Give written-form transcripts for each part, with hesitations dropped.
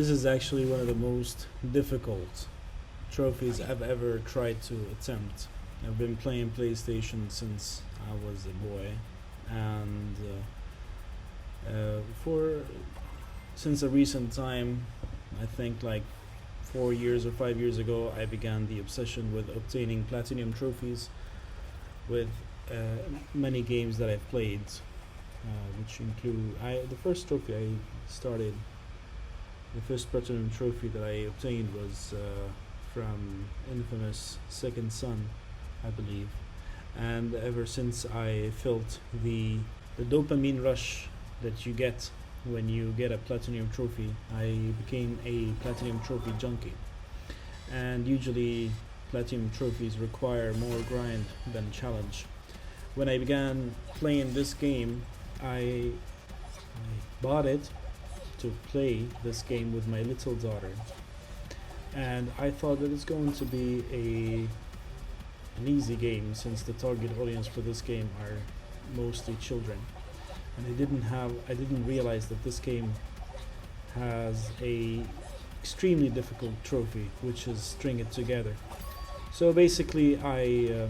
This is actually one of the most difficult trophies I've ever tried to attempt. I've been playing PlayStation since I was a boy, and for since a recent time, I think like 4 years or 5 years ago, I began the obsession with obtaining platinum trophies with uh, many games that I've played, which include the first trophy I started. The first platinum trophy that I obtained was from infamous Second Son, I believe, and ever since I felt the dopamine rush that you get when you get a platinum trophy, I became a platinum trophy junkie. And usually, platinum trophies require more grind than challenge. When I began playing this game, I bought it to play this game with my little daughter, and I thought that it's going to be an easy game since the target audience for this game are mostly children. And I didn't realize that this game has a extremely difficult trophy, which is string it together. So basically, I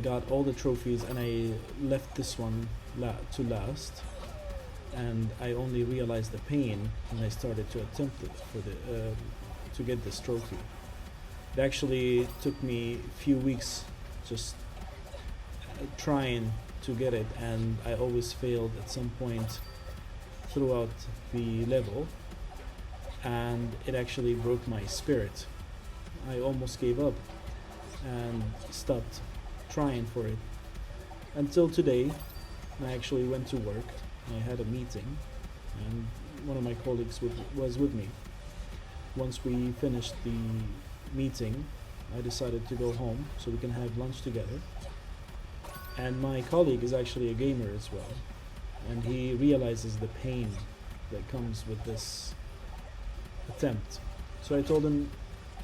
got all the trophies and I left this one to last, and I only realized the pain when I started to attempt it to get this trophy. It actually took me a few weeks just trying to get it, and I always failed at some point throughout the level, and it actually broke my spirit. I almost gave up and stopped trying for it until today. I actually went to work. I had a meeting, and one of my colleagues was with me. Once we finished the meeting, I decided to go home so we can have lunch together. And my colleague is actually a gamer as well, and he realizes the pain that comes with this attempt. So I told him,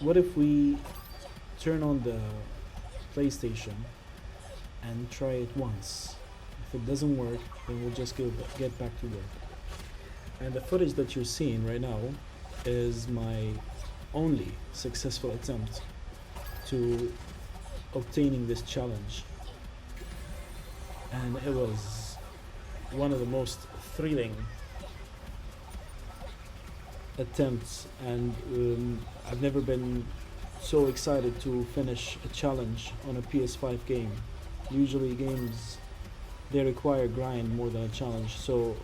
what if we turn on the PlayStation and try it once? If it doesn't work, then we'll just get back to work. And the footage that you're seeing right now is my only successful attempt to obtaining this challenge. And it was one of the most thrilling attempts, and I've never been so excited to finish a challenge on a PS5 game. Usually games, they require grind more than a challenge, so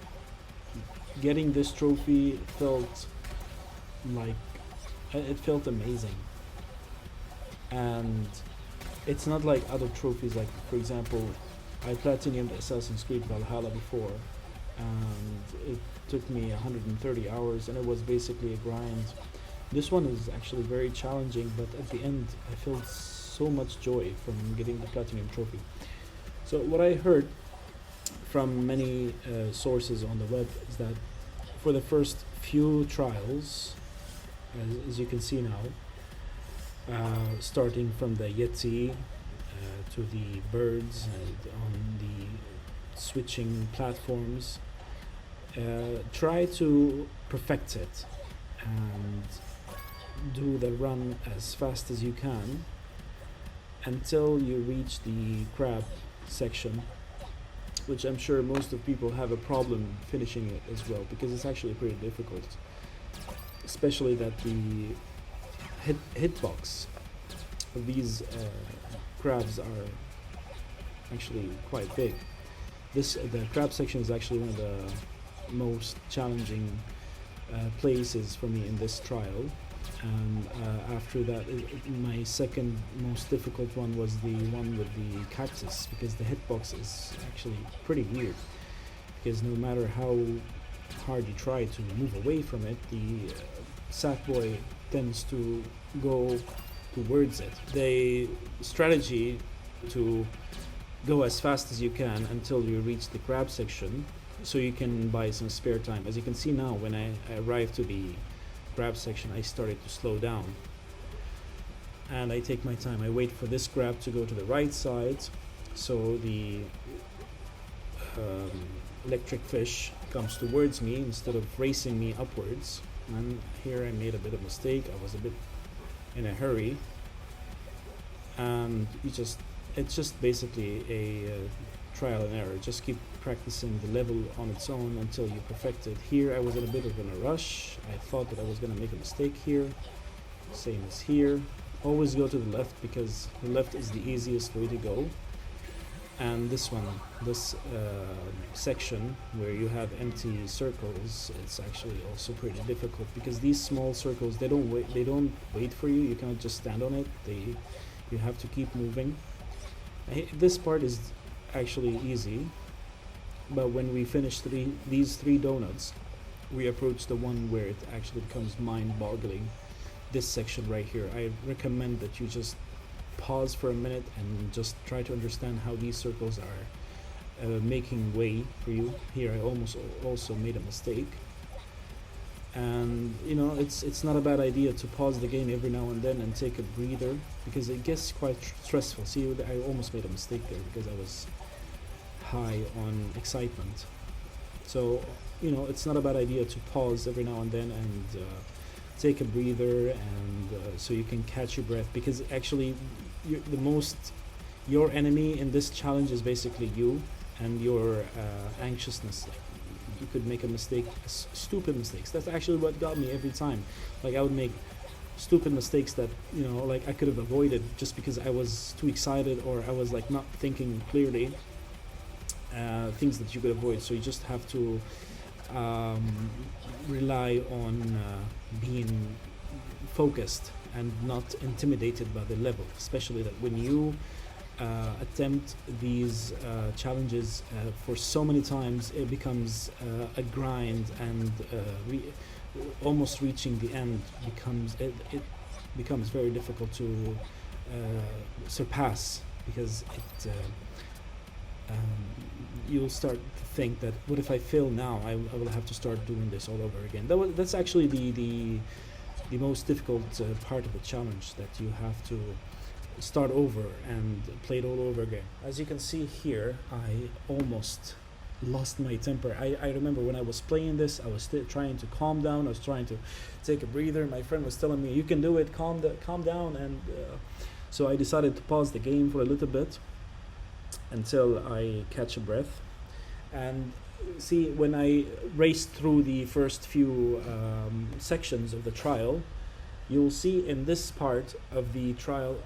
getting this trophy felt like it felt amazing. And it's not like other trophies, like for example, I platinumed Assassin's Creed Valhalla before, and it took me 130 hours, and it was basically a grind. This one is actually very challenging, but at the end, I felt so much joy from getting the platinum trophy. So what I heard from many sources on the web is that for the first few trials, as you can see now, starting from the Yeti to the birds and on the switching platforms, try to perfect it and do the run as fast as you can until you reach the crab section, which I'm sure most of people have a problem finishing it as well, because it's actually pretty difficult, especially that the hitbox of these crabs are actually quite big. The crab section is actually one of the most challenging places for me in this trial. And after that, my second most difficult one was the one with the cactus, because the hitbox is actually pretty weird, because no matter how hard you try to move away from it, the Sackboy tends to go towards it. The strategy to go as fast as you can until you reach the crab section, so you can buy some spare time. As you can see now, when I arrived to the grab section, I started to slow down, and I take my time. I wait for this grab to go to the right side, so the electric fish comes towards me instead of racing me upwards. And here I made a bit of mistake. I was a bit in a hurry, and it's just basically a trial and error. Just keep practicing the level on its own until you perfect it. Here I was in a bit of a rush. I thought that I was going to make a mistake here, same as here. Always go to the left because the left is the easiest way to go. And this section where you have empty circles, it's actually also pretty difficult because these small circles, they don't wait for you. You cannot just stand on it. You have to keep moving. This part is actually easy, but when we finish these three donuts, we approach the one where it actually becomes mind-boggling. This section right here, I recommend that you just pause for a minute and just try to understand how these circles are making way for you. Here I almost also made a mistake, and you know, it's not a bad idea to pause the game every now and then and take a breather, because it gets quite stressful. See, I almost made a mistake there because I was high on excitement. So you know, it's not a bad idea to pause every now and then and take a breather, and so you can catch your breath, because actually your enemy in this challenge is basically you and your anxiousness. Like, you could make a mistake, stupid mistakes. That's actually what got me every time. Like, I would make stupid mistakes that, you know, like I could have avoided just because I was too excited, or I was like not thinking clearly. Things that you could avoid. So you just have to rely on being focused and not intimidated by the level, especially that when you attempt these challenges for so many times, it becomes a grind, and almost reaching the end it becomes very difficult to surpass, because you'll start to think that, what if I fail now? I will have to start doing this all over again. That's actually the most difficult part of the challenge, that you have to start over and play it all over again. As you can see here, I almost lost my temper. I remember when I was playing this, I was still trying to calm down. I was trying to take a breather. My friend was telling me, you can do it, calm down. And so I decided to pause the game for a little bit until I catch a breath. And see, when I raced through the first few sections of the trial, you'll see in this part of the trial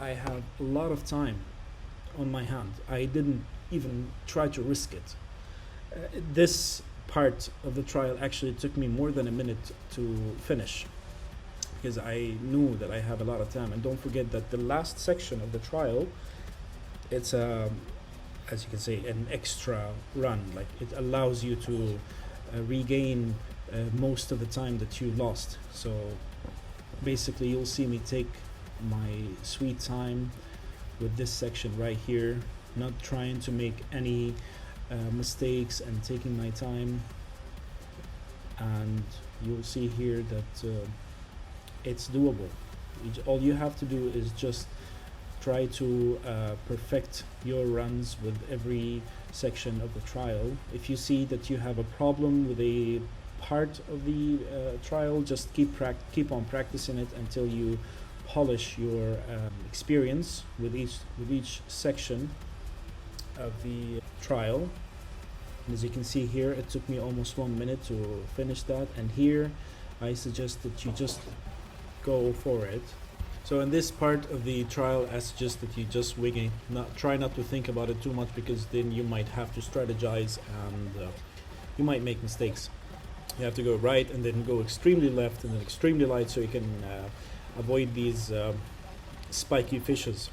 I have a lot of time on my hand. I didn't even try to risk it. This part of the trial actually took me more than a minute to finish, because I knew that I have a lot of time. And don't forget that the last section of the trial, it's as you can say, an extra run. Like, it allows you to regain most of the time that you lost. So basically you'll see me take my sweet time with this section right here, not trying to make any mistakes, and taking my time. And you'll see here that it's doable. All you have to do is just try to perfect your runs with every section of the trial. If you see that you have a problem with a part of the trial, just keep on practicing it until you polish your experience with each section of the trial. And as you can see here, it took me almost 1 minute to finish that, and here I suggest that you just go for it. So in this part of the trial, I suggest that you just wing it, try not to think about it too much, because then you might have to strategize, and you might make mistakes. You have to go right and then go extremely left and then extremely right, so you can avoid these spiky fishes.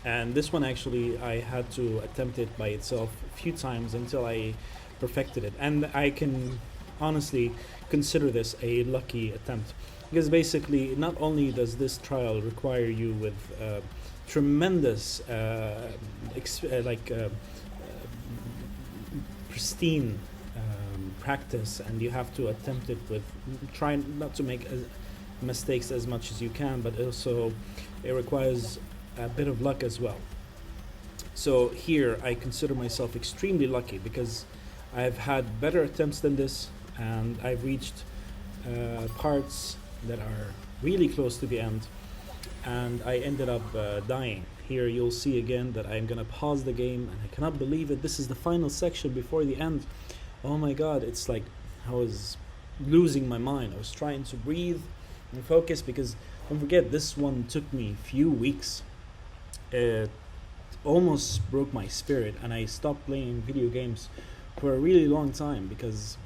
And this one, actually, I had to attempt it by itself a few times until I perfected it. And I can honestly consider this a lucky attempt, because basically not only does this trial require you with tremendous pristine practice, and you have to attempt it with, try not to make mistakes as much as you can, but also it requires a bit of luck as well. So here I consider myself extremely lucky, because I've had better attempts than this, and I've reached parts that are really close to the end, and I ended up dying. Here you'll see again that I'm gonna pause the game, and I cannot believe it. This is the final section before the end. Oh my god, it's like I was losing my mind. I was trying to breathe and focus, because don't forget, this one took me a few weeks. It almost broke my spirit, and I stopped playing video games for a really long time, because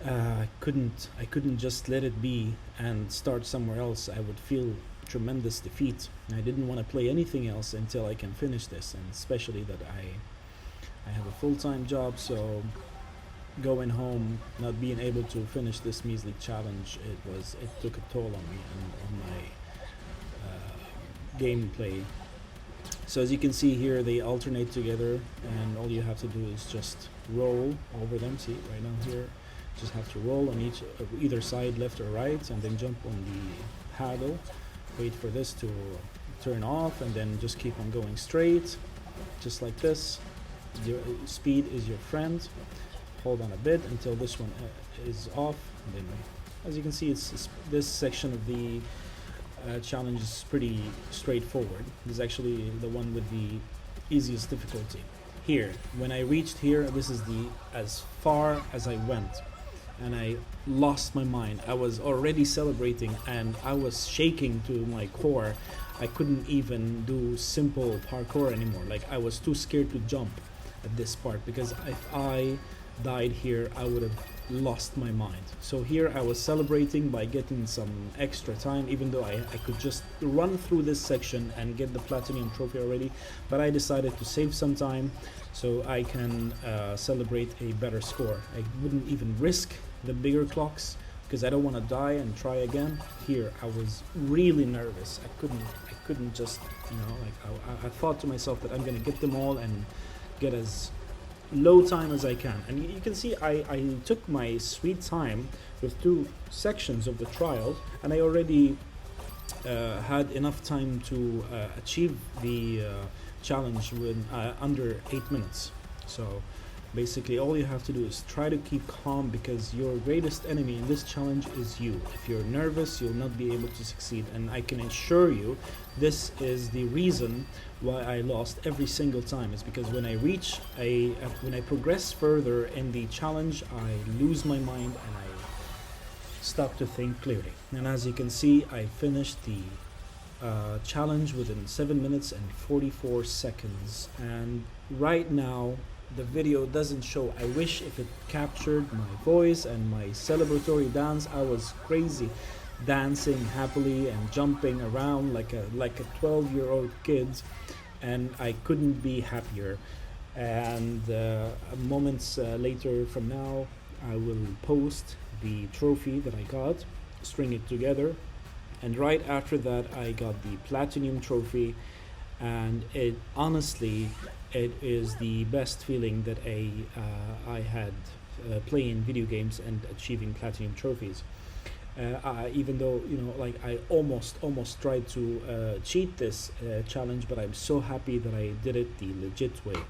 I couldn't just let it be and start somewhere else. I would feel tremendous defeat. I didn't want to play anything else until I can finish this, and especially that I have a full-time job, so going home, not being able to finish this measly challenge, it took a toll on me and on my gameplay. So as you can see here, they alternate together, and all you have to do is just roll over them. See, right now here, just have to roll on either side, left or right, and then jump on the paddle. Wait for this to turn off, and then just keep on going straight, just like this. Your speed is your friend. Hold on a bit until this one is off, and then, as you can see, it's this section of the challenge is pretty straightforward. This is actually the one with the easiest difficulty. Here, when I reached here, this is the as far as I went, and I lost my mind. I was already celebrating, and I was shaking to my core. I couldn't even do simple parkour anymore. Like, I was too scared to jump at this part, because if I died here, I would have lost my mind. So here I was celebrating by getting some extra time, even though I could just run through this section and get the platinum trophy already, but I decided to save some time so I can celebrate a better score. I wouldn't even risk the bigger clocks, because I don't want to die and try again. Here I was really nervous. I couldn't just, like I thought to myself that I'm gonna get them all and get as low time as I can. And you can see I took my sweet time with 2 sections of the trial, and I already had enough time to achieve the challenge with under 8 minutes. So basically all you have to do is try to keep calm, because your greatest enemy in this challenge is you. If you're nervous, you'll not be able to succeed, and I can assure you this is the reason why I lost every single time. Is because when I progress further in the challenge, I lose my mind and I stop to think clearly. And as you can see, I finished the challenge within 7 minutes and 44 seconds, and right now the video doesn't show. I wish if it captured my voice and my celebratory dance. I was crazy, dancing happily and jumping around like a 12-year-old kid, and I couldn't be happier. And moments later from now, I will post the trophy that I got, string it together, and right after that I got the platinum trophy, and it honestly, it is the best feeling that I had playing video games and achieving platinum trophies. Even though, like, I almost tried to cheat this challenge, but I'm so happy that I did it the legit way.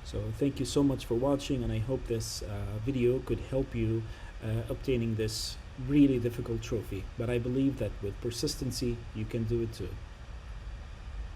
So thank you so much for watching, and I hope this video could help you obtaining this really difficult trophy. But I believe that with persistency you can do it too.